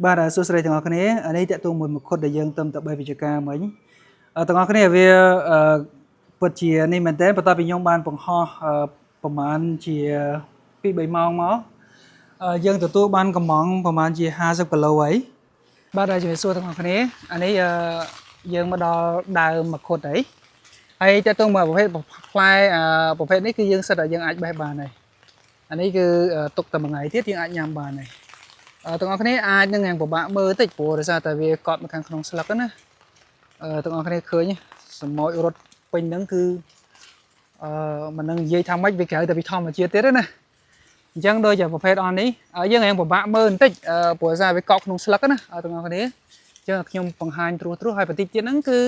បាទសួស្តីទាំងអស់គ្នានេះតេតួមួយខុតដែលយើងទៅ3វិជ្ជការមិញទាំងអស់គ្នាវាពិតជានេះមែនតើបន្ទាប់ពីខ្ញុំបានបង្ហោះប្រហែលជា2-3ម៉ោងមកយើងទទួលបានកំងប្រហែលជា50គីឡូហើយបាទជំរាបសួរទាំងអស់គ្នានេះយើងមកដល់ដើមមកខុតហើយតេតួមួយប្រភេទផ្លែប្រភេទនេះគឺយើងសិតតែយើងអាចបេះបានហើយនេះគឺទុកតែមួយថ្ងៃទៀតយើងអាចញ៉ាំបានហើយទាំងអស់គ្នាអាចនឹងយ៉ាងពិបាកមើលតិចព្រោះដោយសារតែវាកប់នៅខាងក្នុងស្លឹកណាទាំងអស់គ្នាឃើញសម្ោចរត់ពេញហ្នឹងគឺមិននឹងនិយាយថាម៉េចវាក្រៅតែពីធម្មជាតិទៀតណាអញ្ចឹងដូចជាប្រភេទអស់នេះយើងយ៉ាងពិបាកមើលបន្តិចព្រោះដោយសារវាកប់ក្នុងស្លឹកណាទាំងអស់គ្នាអញ្ចឹងខ្ញុំបង្ហាញត្រួសហើយបន្តិចទៀតហ្នឹងគឺ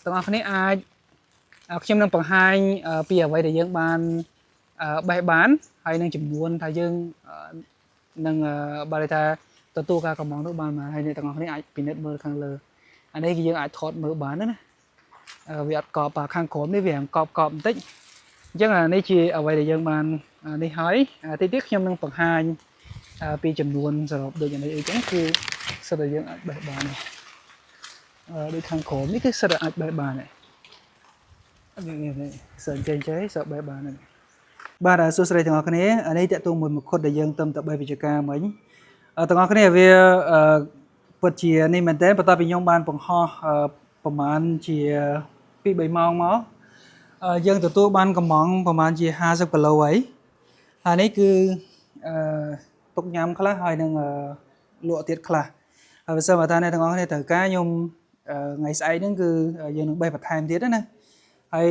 ទាំងអស់គ្នាអាចខ្ញុំនឹងបង្ហាញពីអ្វីដែលយើងបានបេះបានហើយនឹងចំនួនថាយើងនឹងបើថាទទួលការកំងនោះបានមកហើយអ្នកទាំងអស់គ្នាអាចពិនិត្យមើលខាងលើនេះគឺយើងអាចថតមើលបានណាវាអត់កប់ខាងក្រោមនេះវាកប់បន្តិចអញ្ចឹងនេះជាអ្វីដែលយើងបាននេះហើយតិចទៀតខ្ញុំនឹងបង្ហាញពីចំនួនសរុបដូចនេះអីចឹងគឺសិតតែយើងអាចបេះបានដូចខាងក្រោមនេះគឺសិតតែអាចបេះបាននេះសិនចេញសិតបេះបានបាទសួស្តីទាំងអស់គ្នានេះតេតួមួយខុតដែលយើងទៅ3វិជ្ជការមិញទាំងអស់គ្នាវាពិតជានេះមែនតើបន្ទាប់ពីខ្ញុំបានបង្ហោះប្រហែលជា2-3ម៉ោងមកយើងទទួលបានកំងប្រហែលជា50គីឡូហើយនេះគឺទុកញ៉ាំខ្លះហើយនឹងលក់ទៀតខ្លះហើយបើសិនបើថាអ្នកទាំងអស់គ្នាត្រូវការខ្ញុំថ្ងៃស្អែកហ្នឹងគឺយើងនឹងបេះបន្ថែមទៀតណាហើយ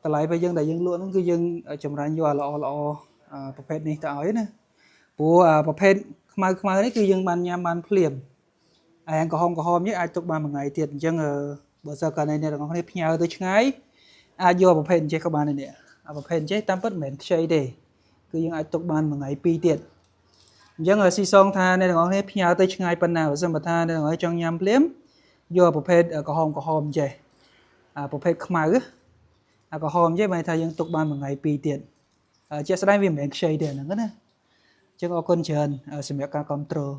តម្លៃពេលយើងដែលយើងលក់ហ្នឹងគឺយើងចម្រាញ់យកល្អប្រភេទនេះទៅឲ្យណាព្រោះប្រភេទខ្មៅនេះគឺយើងបានញ៉ាំបានភ្លាមហើយក្រហមនេះអាចទុកបានមួយថ្ងៃទៀតអញ្ចឹងបើសិនករណីអ្នកទាំងអស់គ្នាផ្ញើទៅឆ្ងាយអាចយកប្រភេទអញ្ចេះក៏បានដែរប្រភេទអញ្ចេះតាមពិតមិនមែនខ្ចីទេគឺយើងអាចទុកបានមួយថ្ងៃពីរទៀតអញ្ចឹងស៊ីសងថាអ្នកទាំងអស់គ្នាផ្ញើទៅឆ្ងាយប៉ុណ្ណាបើសិនបើថាអ្នកទាំងអស់ចង់ញ៉ាំភ្លាមយកប្រភេទក្រហមអញ្ចេះប្រភេទខ្មៅក្រហមនិយាយបានថាយើងទុកបានមួយថ្ងៃពីរទៀតជាក់ស្ដែងវាមិនមែនខ្ចីទេហ្នឹងណាអញ្ចឹងអរគុណច្រើនសម្រាប់ការគ្រប់គ្រង